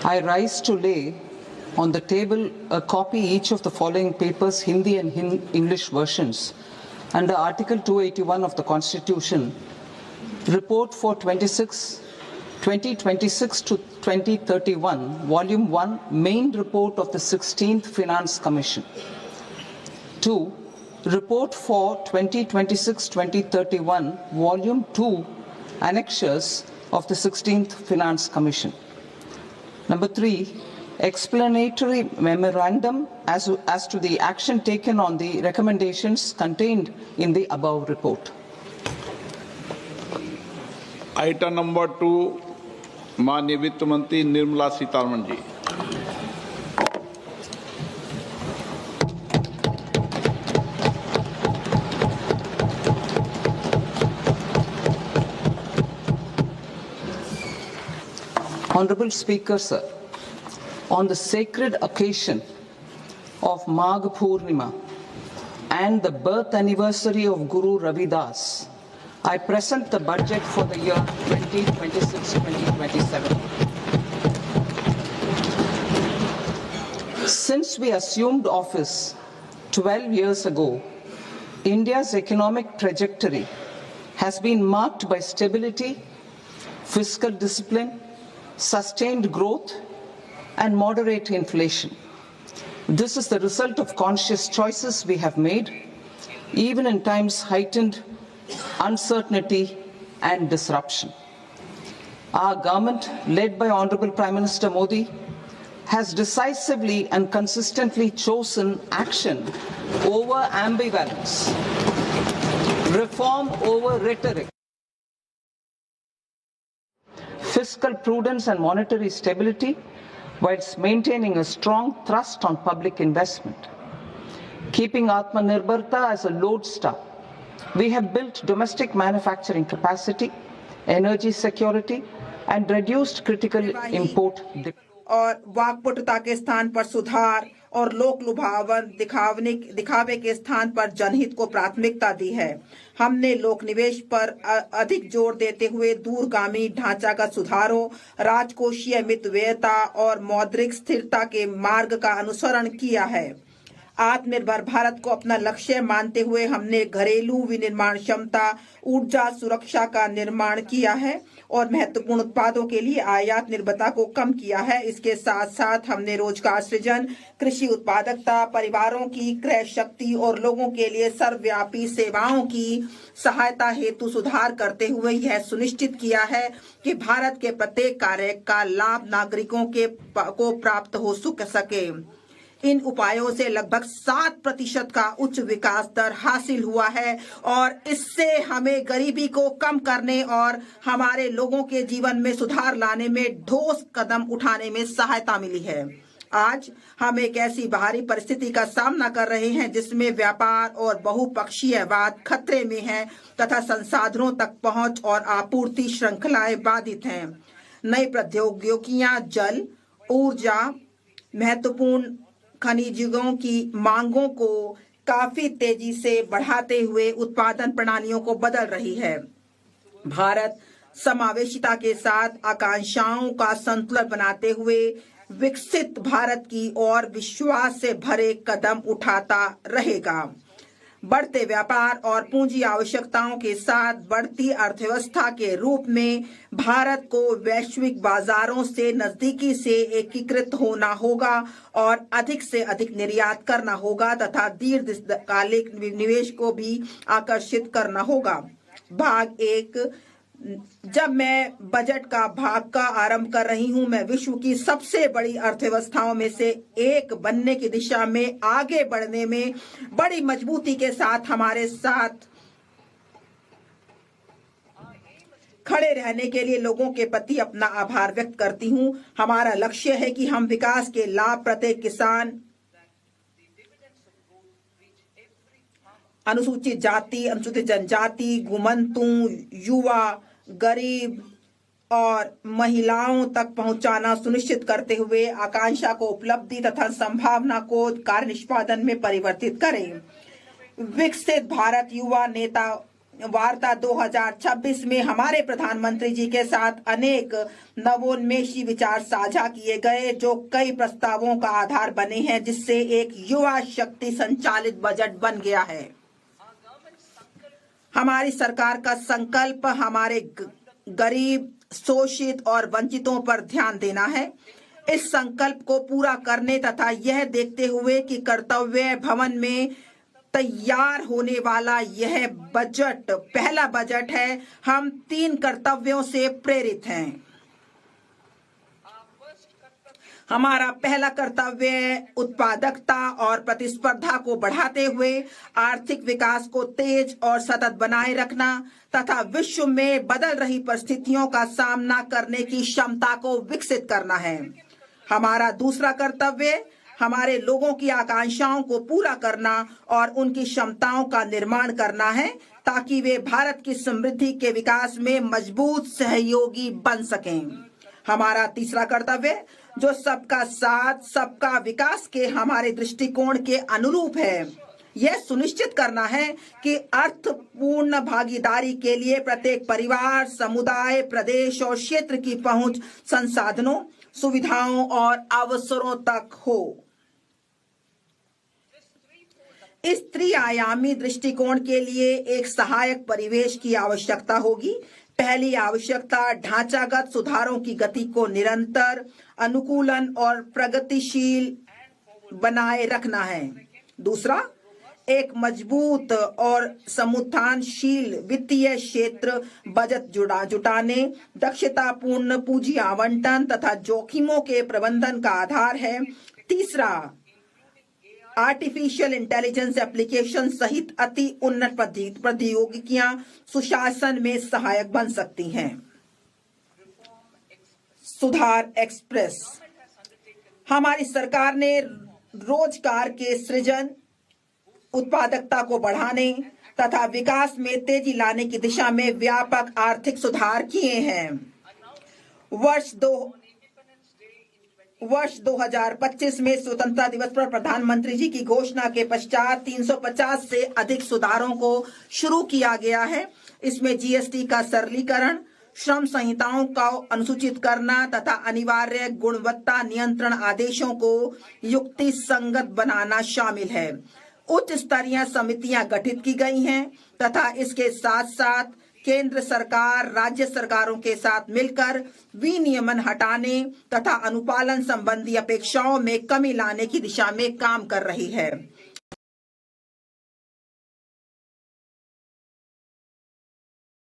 I rise to lay on the table a copy each of the following papers, Hindi and English versions, under Article 281 of the Constitution, Report for 2026 to 2031, Volume 1, Main Report of the 16th Finance Commission. 2. Report for 2026-2031, Volume 2, Annexures of the 16th Finance Commission. Number 3, explanatory memorandum as to the action taken on the recommendations contained in the above report. Item number 2, माननीय वित्त मंत्री Nirmala Sitharaman ji. Honorable Speaker, sir, on the sacred occasion of Magh Purnima and the birth anniversary of Guru Ravidas, I present the budget for the year 2026-2027. Since we assumed office 12 years ago, India's economic trajectory has been marked by stability, fiscal discipline, sustained growth, and moderate inflation. This is the result of conscious choices we have made, even in times heightened uncertainty and disruption. Our government, led by Honorable Prime Minister Modi, has decisively and consistently chosen action over ambivalence, reform over rhetoric, fiscal prudence and monetary stability, whilst maintaining a strong thrust on public investment. Keeping Atmanirbharta as a lodestar, we have built domestic manufacturing capacity, energy security, and reduced critical import dependence. और वाकपटुता के स्थान पर सुधार और लोक लुभावन दिखावे के स्थान पर जनहित को प्राथमिकता दी है। हमने लोक निवेश पर अधिक जोर देते हुए दूरगामी ढांचागत सुधारों, राजकोषीय मितव्ययता और मौद्रिक स्थिरता के मार्ग का अनुसरण किया है। आत्मनिर्भर भारत को अपना लक्ष्य मानते हुए हमने घरेलू विनिर्माण क्षमता, ऊर्जा सुरक्षा का निर्माण किया है और महत्वपूर्ण उत्पादों के लिए आयात निर्भरता को कम किया है। इसके साथ साथ हमने रोजगार सृजन, कृषि उत्पादकता, परिवारों की क्रय शक्ति और लोगों के लिए सर्वव्यापी सेवाओं की सहायता हेतु सुधार करते हुए यह सुनिश्चित किया है कि भारत के प्रत्येक कार्य का लाभ नागरिकों को प्राप्त हो सके। इन उपायों से लगभग 7% का उच्च विकास दर हासिल हुआ है और इससे हमें गरीबी को कम करने और हमारे लोगों के जीवन में सुधार लाने में ठोस कदम उठाने में सहायता मिली है। आज हम एक ऐसी बाहरी परिस्थिति का सामना कर रहे हैं जिसमें व्यापार और बहुपक्षीयवाद खतरे में है तथा संसाधनों तक पहुंच और आपूर्ति श्रृंखलाएं बाधित हैं। नई प्रौद्योगिकियां जल, ऊर्जा, महत्वपूर्ण खनिजों की मांगों को काफी तेजी से बढ़ाते हुए उत्पादन प्रणालियों को बदल रही है। भारत समावेशिता के साथ आकांक्षाओं का संतुलन बनाते हुए विकसित भारत की ओर विश्वास से भरे कदम उठाता रहेगा। बढ़ते व्यापार और पूंजी आवश्यकताओं के साथ बढ़ती अर्थव्यवस्था के रूप में भारत को वैश्विक बाजारों से नजदीकी से एकीकृत होना होगा और अधिक से अधिक निर्यात करना होगा तथा दीर्घकालिक निवेश को भी आकर्षित करना होगा। भाग 1, जब मैं बजट का भाग का आरंभ कर रही हूं, मैं विश्व की सबसे बड़ी अर्थव्यवस्थाओं में से एक बनने की दिशा में आगे बढ़ने में बड़ी मजबूती के साथ हमारे साथ खड़े रहने के लिए लोगों के प्रति अपना आभार व्यक्त करती हूं। हमारा लक्ष्य है कि हम विकास के लाभ प्रत्येक किसान, अनुसूचित जाति, अनुसूचित जनजाति, घुमंतु, युवा, गरीब और महिलाओं तक पहुंचाना सुनिश्चित करते हुए आकांक्षा को उपलब्धि तथा संभावना को कार्य निष्पादन में परिवर्तित करें। विकसित भारत युवा नेता वार्ता 2026 में हमारे प्रधानमंत्री जी के साथ अनेक नवोन्मेषी विचार साझा किए गए, जो कई प्रस्तावों का आधार बने हैं, जिससे एक युवा शक्ति संचालित बजट बन गया है। हमारी सरकार का संकल्प हमारे गरीब, शोषित और वंचितों पर ध्यान देना है। इस संकल्प को पूरा करने तथा यह देखते हुए कि कर्तव्य भवन में तैयार होने वाला यह बजट पहला बजट है, हम 3 कर्तव्यों से प्रेरित हैं। हमारा पहला कर्तव्य उत्पादकता और प्रतिस्पर्धा को बढ़ाते हुए आर्थिक विकास को तेज और सतत बनाए रखना तथा विश्व में बदल रही परिस्थितियों का सामना करने की क्षमता को विकसित करना है। हमारा दूसरा कर्तव्य हमारे लोगों की आकांक्षाओं को पूरा करना और उनकी क्षमताओं का निर्माण करना है, ताकि वे भारत की समृद्धि के विकास में मजबूत सहयोगी बन सकें। हमारा तीसरा कर्तव्य, जो सबका साथ सबका विकास के हमारे दृष्टिकोण के अनुरूप है, यह सुनिश्चित करना है कि अर्थपूर्ण भागीदारी के लिए प्रत्येक परिवार, समुदाय, प्रदेश और क्षेत्र की पहुंच संसाधनों, सुविधाओं और अवसरों तक हो। इस त्रिआयामी दृष्टिकोण के लिए एक सहायक परिवेश की आवश्यकता होगी। पहली आवश्यकता ढांचागत सुधारों की गति को निरंतर, अनुकूलन और प्रगतिशील बनाए रखना है। दूसरा, एक मजबूत और समुत्थानशील वित्तीय क्षेत्र, बजट जुटाने, दक्षतापूर्ण पूंजी आवंटन तथा जोखिमों के प्रबंधन का आधार है। तीसरा, आर्टिफिशियल इंटेलिजेंस एप्लीकेशन सहित अति उन्नत प्रौद्योगिकियां सुशासन में सहायक बन सकती हैं। सुधार एक्सप्रेस। हमारी सरकार ने रोजगार के सृजन, उत्पादकता को बढ़ाने तथा विकास में तेजी लाने की दिशा में व्यापक आर्थिक सुधार किए हैं। वर्ष 2025 में स्वतंत्रता दिवस पर प्रधानमंत्री जी की घोषणा के पश्चात 350 से अधिक सुधारों को शुरू किया गया है। इसमें जीएसटी का सरलीकरण, श्रम संहिताओं का अनुसूचित करना तथा अनिवार्य गुणवत्ता नियंत्रण आदेशों को युक्ति संगत बनाना शामिल है। उच्च स्तरीय समितियां गठित की गई हैं तथा इसके साथ साथ केंद्र सरकार राज्य सरकारों के साथ मिलकर विनियमन हटाने तथा अनुपालन संबंधी अपेक्षाओं में कमी लाने की दिशा में काम कर रही है।